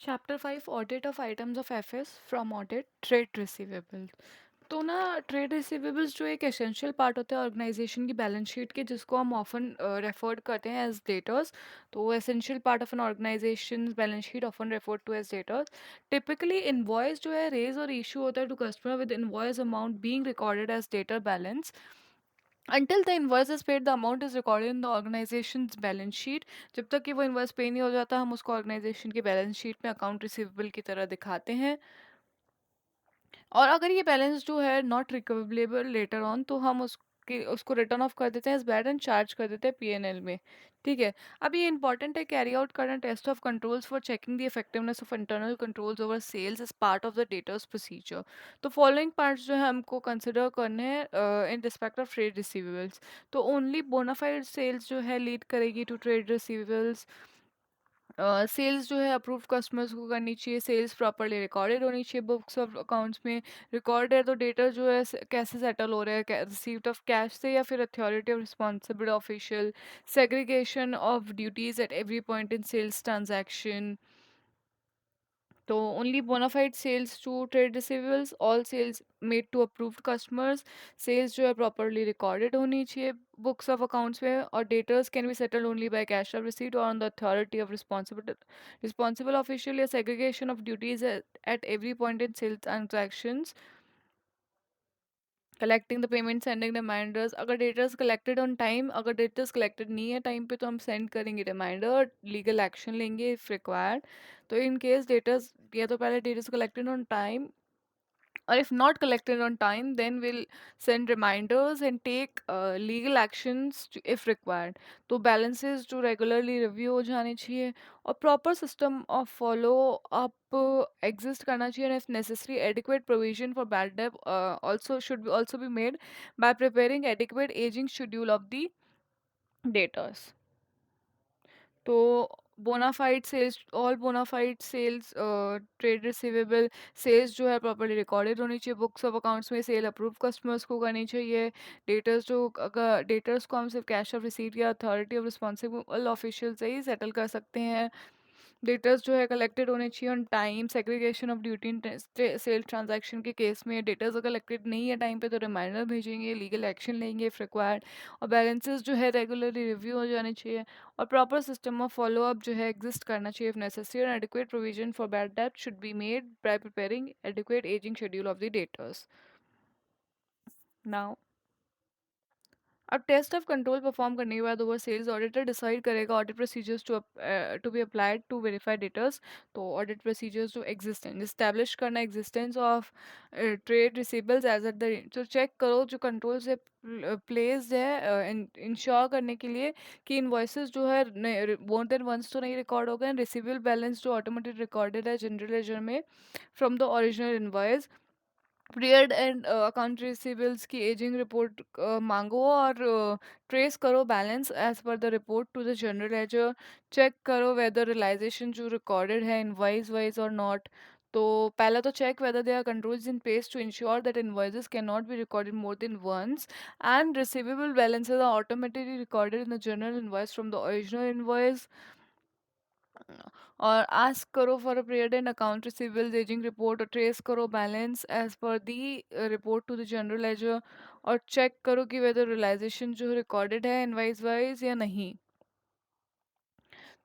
Chapter 5 audit of items of FS from audit trade receivable. तो ना trade receivables जो एक एसेंशियल पार्ट होता है ऑर्गेनाइजेशन की बैलेंस शीट के, जिसको हम ऑफन रेफर्ड करते हैं एज डेटर्स। तो essential part of an organisation balance sheet often referred to as debtors. Typically invoice जो है रेज और इशू होता है to customer with invoice amount being recorded as debtor balance. Until the invoice is paid, the amount is recorded in the organization's balance sheet. जब तक कि वो invoice पे नहीं हो जाता, हम उसको ऑर्गेनाइजेशन की बैलेंस शीट में अकाउंट रिसीवेबल की तरह दिखाते हैं। और अगर ये बैलेंस जो है नॉट रिकवरेबल लेटर ऑन, तो हम उसको रिटर्न ऑफ कर देते हैं एज बैड एंड चार्ज कर देते हैं पीएनएल में। ठीक है। अब ये इंपॉर्टेंट है, कैरी आउट करना test of controls for checking the effectiveness of internal controls over sales as part of the debtors procedure. तो फॉलोइंग पार्ट्स जो है हमको कंसिडर करने हैं in respect of trade receivables. तो ओनली बोनाफाइड सेल्स जो है लीड करेगी टू ट्रेड रिसीवेबल्स। सेल्स जो है अप्रूव कस्टमर्स को करनी चाहिए, सेल्स प्रॉपरली रिकॉर्डेड होनी चाहिए बुक्स ऑफ अकाउंट्स में। रिकॉर्ड है तो डेटा जो है कैसे सेटल हो रहा है, रिसीव्ड ऑफ कैश से या फिर authority of responsible official. Segregation of duties at every point in sales transaction. तो only bona fide sales to trade receivables, all sales made to approved customers. Sales जो है प्रॉपरली रिकॉर्डेड होनी चाहिए books of accounts में, और debtors can be settled only by cash of receipt और on the authority of responsible official, या segregation of duties at every point in sales transactions. Collecting the payment, sending reminders. अगर debtors collected on time, अगर debtors collected नहीं है time पे, तो हम send करेंगे रिमाइंडर, लीगल एक्शन लेंगे इफ रिक्वायर्ड। तो इन केस डेटर्स, या तो पहले debtors collected on time, or if not collected on time, then we'll send reminders and take legal actions if required. तो balances जो regularly review हो जाने चाहिए, और proper system of follow up exist करना चाहिए, and if necessary adequate provision for bad debt also should also be made by preparing adequate aging schedule of the debtors. तो bona fide sales, all bona fide sales trade receivable sales जो है properly recorded होनी चाहिए books of accounts में, sale approve customers को करनी चाहिए। Debtors जो, अगर डेटर्स को हम सिर्फ कैश ऑफ रिसीट या अथॉरिटी ऑफ रिस्पॉन्सिबल ऑफिशियल से ही सेटल कर सकते हैं। डेटर्स जो है कलेक्टेड होने चाहिए on time. Segregation of duty in sale transaction के केस में डेटर्स अगर कलेक्टेड नहीं है टाइम पे, तो रिमाइंडर भेजेंगे, लीगल एक्शन लेंगे इफ रिक्वायर्ड। और बैलेंसेस जो है रेगुलरली रिव्यू हो जाने चाहिए, और proper system of follow up जो है एग्जिस्ट करना चाहिए इफ नेसेसरी, और adequate provision for bad debt should be made by preparing adequate ageing schedule of the debtors. Now, अब टेस्ट ऑफ कंट्रोल परफॉर्म करने के बाद ओवर सेल्स ऑडिटर डिसाइड करेगा audit procedures to be applied to verify debtors. तो audit procedures जो existence establish करना, existence of trade receivables as at the, तो check करो जो कंट्रोल से प्लेस्ड है इंश्योर करने के लिए कि इनवॉइसेस जो है मोर देन वंस तो नहीं रिकॉर्ड हो गए, रिसीवेबल बैलेंस जो ऑटोमेटिक रिकॉर्डेड है जनरल लेजर में from the original invoice. Period end account receivables की एजिंग रिपोर्ट मांगो, और ट्रेस करो balance as per the report to the general ledger. Check करो वेदर रियलाइजेशन जो रिकॉर्डेड है इनवॉइस वाइज और नॉट। तो पहला तो check whether they are controls in place to ensure that invoices can not be recorded more than once, and receivable balances are automatically recorded in the journal invoice from the original invoice। और ask करो for a period end account receivables ageing report, और trace करो balance as per the report to the general ledger. और check करो कि whether realisation जो recorded है invoice wise या नहीं।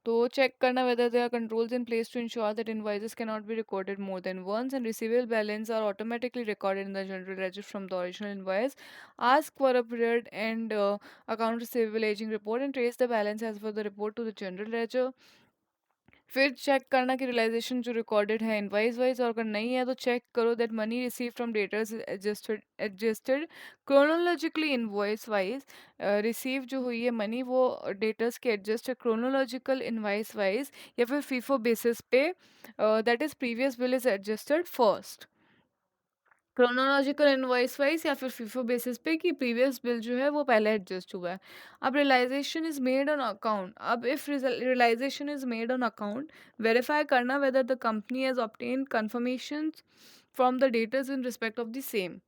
तो चेक करना whether there are controls in place to ensure that invoices can not be recorded more than once, and receivable balance are automatically recorded in the general ledger from the original invoice. Ask for a period end account receivable ageing report, and trace the balance as per the report to the general ledger. फिर check करना कि realisation जो recorded है invoice wise, और अगर नहीं है तो चेक करो that money receive from debtors adjusted adjusted chronologically invoice wise. Receive जो हुई है मनी वो डेटर्स के एडजस्ट क्रोनोलॉजिकल इनवाइस वाइज, या फिर फीफो बेसिस पे, that is previous bill is adjusted first. Chronological invoice wise या फिर फीफो बेसिस पे कि प्रीवियस बिल जो है वो पहले एडजस्ट हुआ है। अब realisation is made on account, अब if realisation is made on account, verify करना whether the company has obtain confirmation from the debtors in respect of the same.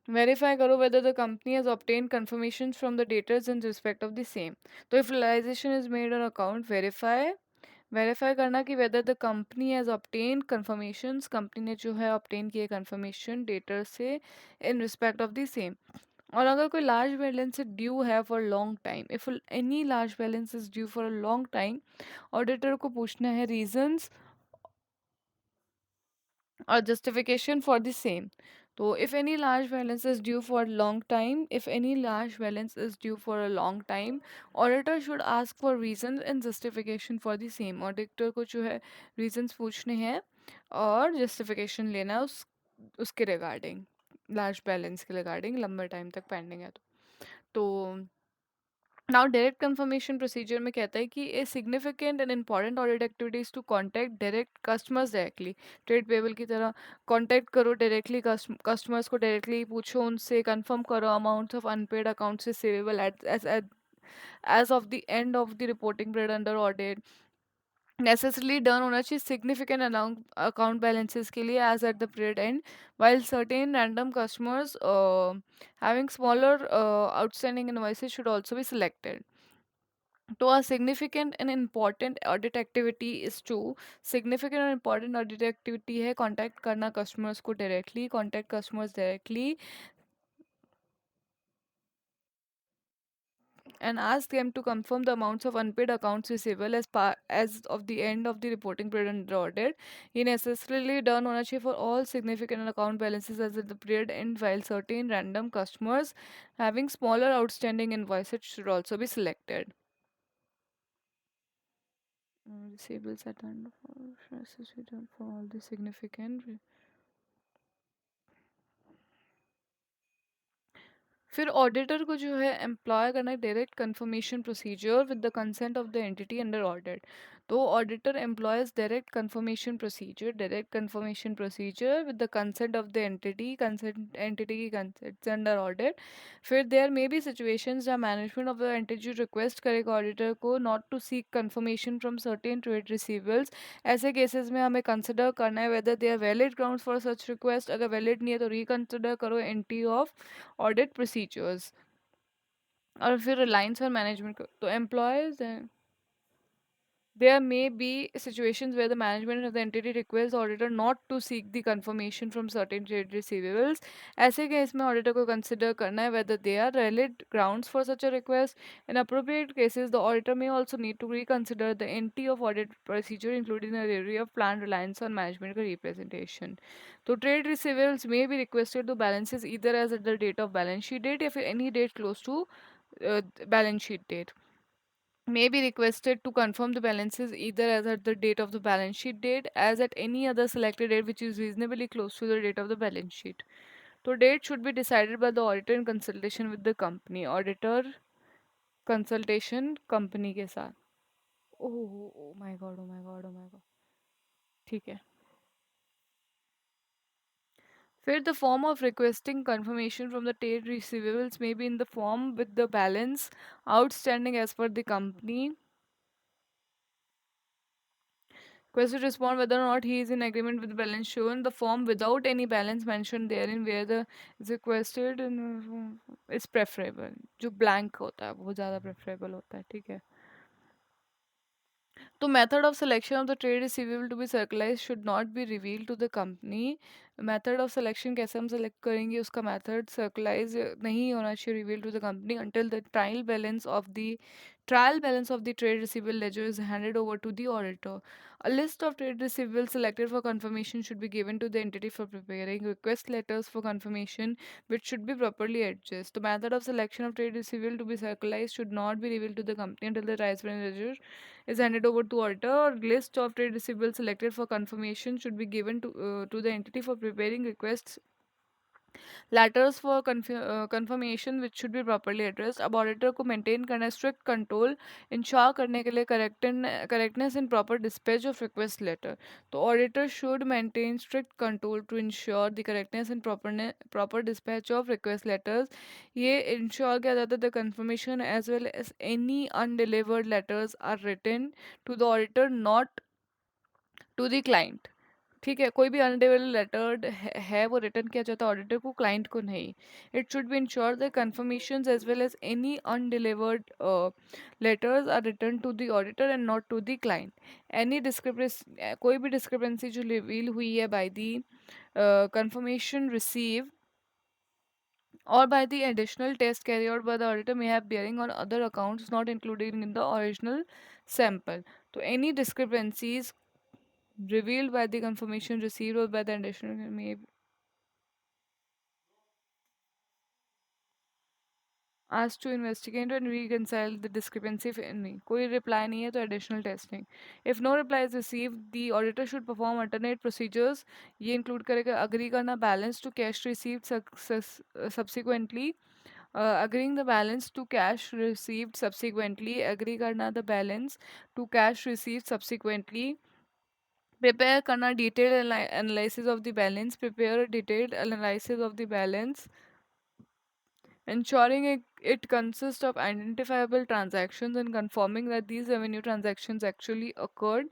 Verify करो whether the company has obtained confirmations from the daters in respect of the same. तो if realization is made on account, verify करना कि whether the company has obtained confirmations, company ने जो है obtain किए confirmation dater से in respect of the same. और अगर कोई large balance है due है for long time, if any large balance is due for a long time, auditor को पूछना है reasons or justification for the same. So if any large balance is due for a long time, if any large balance is due for a long time, auditor should ask for reasons and justification for the same. Auditor को जो है reasons पूछने हैं और justification लेना है उसके regarding, large balance के regarding लंबे time तक pending है तो नाउ डायरेक्ट कंफर्मेशन प्रोसीजर में कहता है कि a significant and important audit activities to contact direct customers directly, trade payable की तरह कॉन्टैक्ट करो डायरेक्टली, कस्टमर्स को डायरेक्टली पूछो, उनसे कंफर्म करो amounts of unpaid accounts receivable as of the end of the reporting period under audit, necessarily done होना चाहिए significant account balances के लिए as at the period end, while certain random customers having smaller outstanding invoices should also be selected. तो a significant and important audit activity is to, significant और important audit activity है contact करना customers को directly, contact customers directly and ask them to confirm the amounts of unpaid accounts receivable as of the end of the reporting period under audit. ये necessarily done होना चाहिए for all significant account balances as at the period end, while certain random customers having smaller outstanding invoices should also be selected. Receivables at the end of all necessary done for all the significant. फिर auditor को जो है employ करना है direct confirmation procedure with the consent of the entity under audit. तो auditor employs direct confirmation procedure with the consent of the entity, consent entity की consent से under audit. फिर देयर मे बी सिचुएशंस जहाँ management of the entity request करेगा auditor को not to seek confirmation from certain trade receivables. ऐसे cases में हमें consider करना है weather they are valid grounds for such request. अगर वैलिड नहीं है तो रिकंसिडर करो एंटी ऑफ ऑडिट प्रोसीजर्स. और फिर रिलायंस और मैनेजमेंट तो एम्प्लॉयज हैं. There may be situations where the management of the entity requests the auditor not to seek the confirmation from certain trade receivables. ऐसे केस में auditor को consider करना है whether they are valid grounds for such a request. In appropriate cases, the auditor may also need to reconsider the entity of audit procedure, including the area of planned reliance on management का representation. तो trade receivables may be requested to balances either as at the date of balance sheet date या फिर any date close to balance sheet date. May be requested to confirm the balances either as at the date of the balance sheet date as at any other selected date which is reasonably close to the date of the balance sheet. So date should be decided by the auditor in consultation with the company. Auditor consultation company के साथ. Oh my god, oh my god, oh my god. ठीक है. फिर the form of requesting confirmation from the trade receivables may be in the form with the balance outstanding as per the company. Question to respond whether or not he is in agreement with the balance shown. The form without any balance mentioned therein where the is requested is preferable. जो blank होता है वो ज़्यादा preferable होता है. ठीक है. तो method of selection of the trade receivable to be circularized should not be revealed to the company. Method of selection कैसे हम select करेंगे उसका method circularize नहीं होना चाहिए revealed to the company until the trial balance of the trade receivable ledger is handed over to the auditor. A list of trade receivables selected for confirmation should be given to the entity for preparing request letters for confirmation, which should be properly addressed. The method of selection of trade receivable to be circularized should not be revealed to the company until the trial balance ledger is handed over to auditor. Or list of trade receivables selected for confirmation should be given to the entity for preparing requests letters for confirmation which should be properly addressed. अब auditor को maintain करना है strict control ensure करने के लिए correctness in proper dispatch of request letter. तो auditor should maintain strict control to ensure the correctness in proper dispatch of request letters. ये ensure किया जाता है the confirmation as well as any undelivered letters are returned to the auditor not to the client. ठीक है, कोई भी अनडिलिवर्ड letter है वो रिटर्न किया जाता है ऑडिटर को, क्लाइंट को नहीं। It should be ensure the confirmations as well as any undelivered letters are return to the auditor and not to the client. Any discrepancy, कोई भी डिस्क्रिपेंसी जो रिवील हुई है by the confirmation received or by the additional test carried out by the auditor may have bearing on other accounts not included in the original sample. So any discrepancies revealed by the confirmation received or by the additional may asked to investigate and reconcile the discrepancy if any. कोई reply नहीं है तो additional testing. If no reply is received, the auditor should perform alternate procedures. ये include करेगा agree करना balance to cash received subsequently. Agreeing the balance to cash received subsequently. Agree करना the balance to cash received subsequently. Prepare करना detailed analysis of the balance. Prepare a detailed analysis of the balance, ensuring it consists of identifiable transactions and confirming that these revenue transactions actually occurred.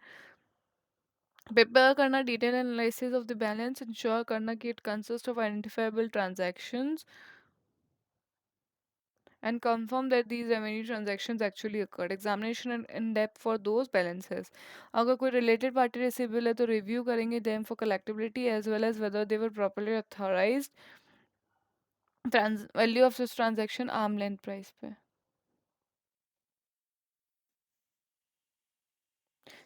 Prepare करना detailed analysis of the balance, ensure करना कि it consists of identifiable transactions and confirm that these revenue transactions actually occurred. Examination and in depth for those balances. अगर कोई related party receivable है तो review करेंगे them for collectability as well as whether they were properly authorized. Value of this transaction arm length price पे.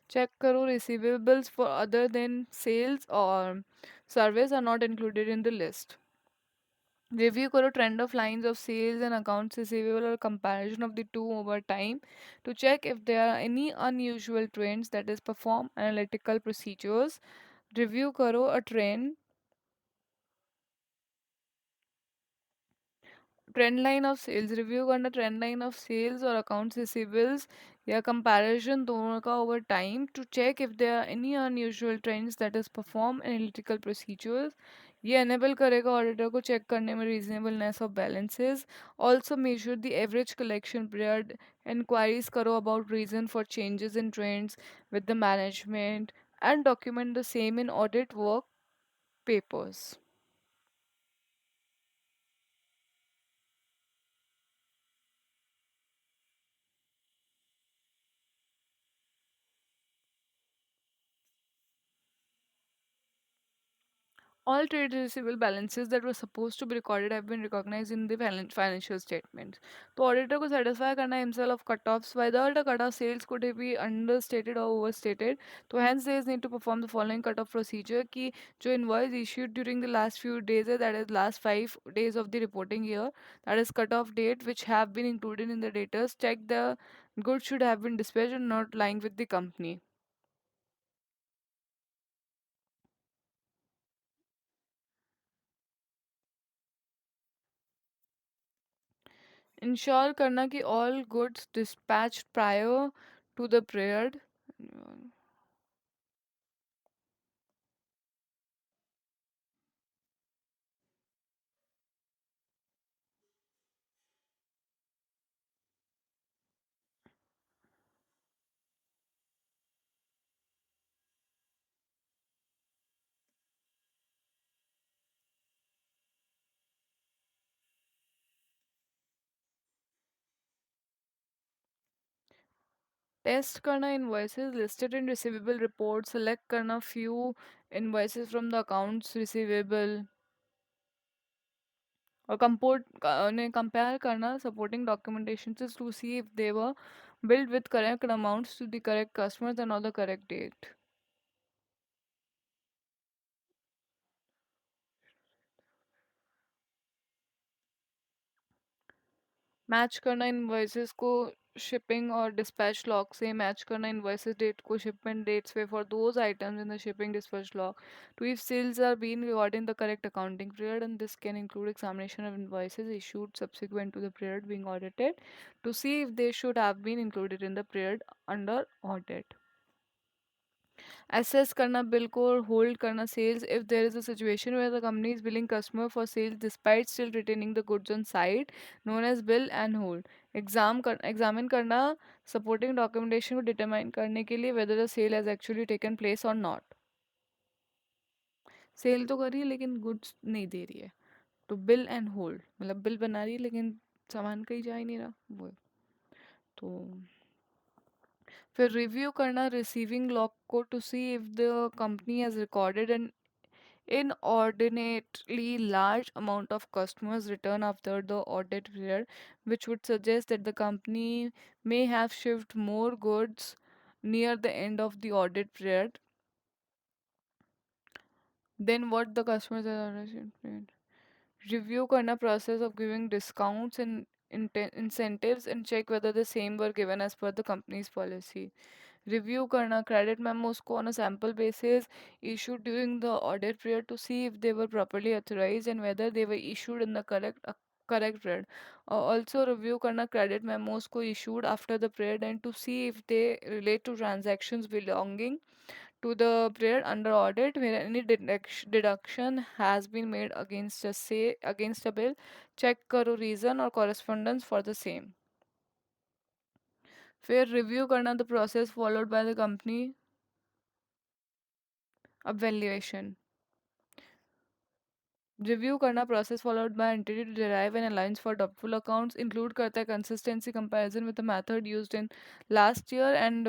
Check करो receivables for other than sales or service are not included in the list. Review करो trend of lines of sales and accounts receivable or comparison of the two over time to check if there are any unusual trends, that is perform analytical procedures. Review करो a trend line of sales, review करना trend line of sales और accounts receivables या comparison दोनों का over time to check if there are any unusual trends, that is perform analytical procedures. ये enable करेगा auditor को check करने में reasonableness of balances. Also measure the average collection period. Inquiries करो about reason for changes in trends with the management and document the same in audit work papers. All trade receivable balances that were supposed to be recorded have been recognized in the financial statements. तो auditor को satisfy करना है himself of cutoffs whether the cutoff sales could be understated or overstated. तो hence they need to perform the following cutoff procedure कि जो invoice issued during the last few days है, that is last 5 days of the reporting year, that is cutoff date which have been included in the data. Check the goods should have been dispatched and not lying with the company. Ensure करना कि all goods dispatched prior to the period. Test करना invoices listed in receivable report. Select करना few invoices from the accounts receivable और compare करना supporting documentations to see if they were billed with correct amounts to the correct customers and on the correct date. Match करना invoices को shipping और dispatch log से match करना invoices date को shipment dates पे for those items in the shipping dispatch log to if sales are been recorded in the correct accounting period and this can include examination of invoices issued subsequent to the period being audited to see if they should have been included in the period under audit. Assess करना bill को और hold करना sales if there is a situation where the company is billing customer for sales despite still retaining the goods on site known as bill and hold. Examine करना supporting documentation को determine करने के लिए whether the sale has actually taken place और not. Sale तो कर रही है लेकिन गुड्स नहीं दे रही है। तो बिल एंड होल्ड, मतलब बिल बना रही है लेकिन सामान कहीं जा ही नहीं रहा वो। तो फिर रिव्यू करना रिसीविंग लॉग को to see if the company has recorded an inordinately large amount of customers return after the audit period, which would suggest that the company may have shipped more goods near the end of the audit period than what the customers had already paid. Review करना process of giving discounts and incentives and check whether the same were given as per the company's policy. Review करना credit memos को on a sample basis issued during the audit period to see if they were properly authorized and whether they were issued in the correct period. Also review करना credit memos को issued after the period and to see if they relate to transactions belonging to the period under audit where any deduction has been made against a bill. Check करो reason or correspondence for the same. फिर review करना the process followed by the company evaluation. Review करना process followed by entity to derive an allowance for doubtful accounts include करता है consistency comparison with the method used in last year and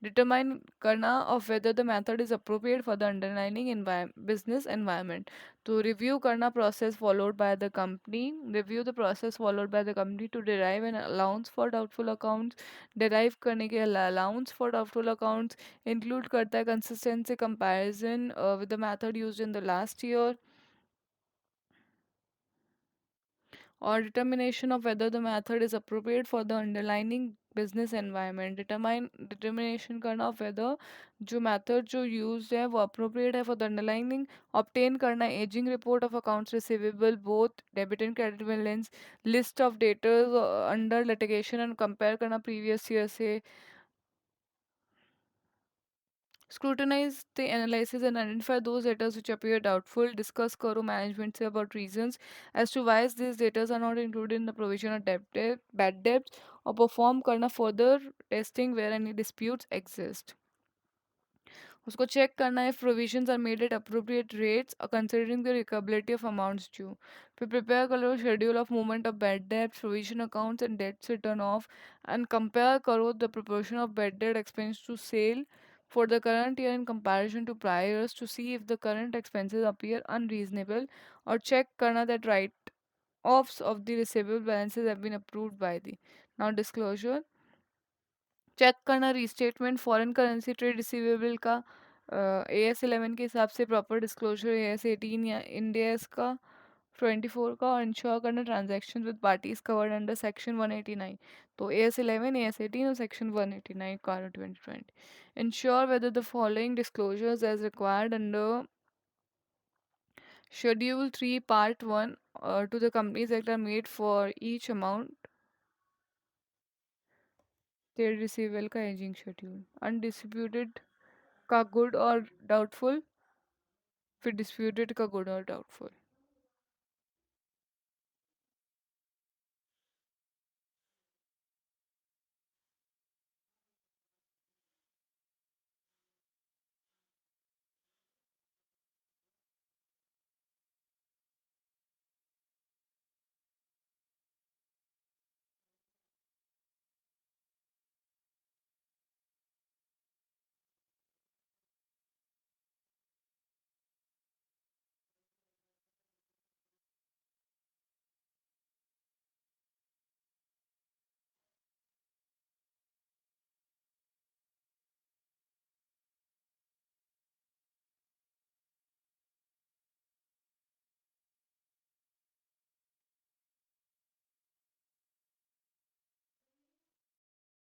determine करना of whether the method is appropriate for the underlining business environment. तो review करना process followed by the company, review the process followed by the company to derive an allowance for doubtful accounts. Derive करने के allowance for doubtful accounts include करता है consistency comparison with the method used in the last year or determination of whether the method is appropriate for the underlying business environment. Determination करना of whether जो method जो used है वो appropriate है for the underlying. Obtain करना aging report of accounts receivable both debit and credit balance, list of debtors under litigation and compare करना previous year से. Scrutinize the analysis and identify those data which appear doubtful. Discuss करो management से about reasons as to why these data are not included in the provision of bad debts or perform करना further testing where any disputes exist. उसको check करना है provisions are made at appropriate rates considering the recoverability of amounts due. फिर prepare करो schedule of movement of bad debts provision accounts and debts written of and compare करो the proportion of bad debt expense to sale for the current year in comparison to prior years to see if the current expenses appear unreasonable or check करना that write offs of the receivable balances have been approved by the. Now disclosure check करना restatement foreign currency trade receivable का AS11 के हिसाब से proper disclosure AS18 या Indians का 24 का और इंश्योर करना transaction with parties covered under section 189. तो AS11 AS18 और सेक्शन 189 का 2020. Ensure whether the following disclosures as required under schedule 3 part 1 to the companies that are made for each amount trade receivable का ageing schedule undisputed का good और doubtful फिर disputed का good और doubtful.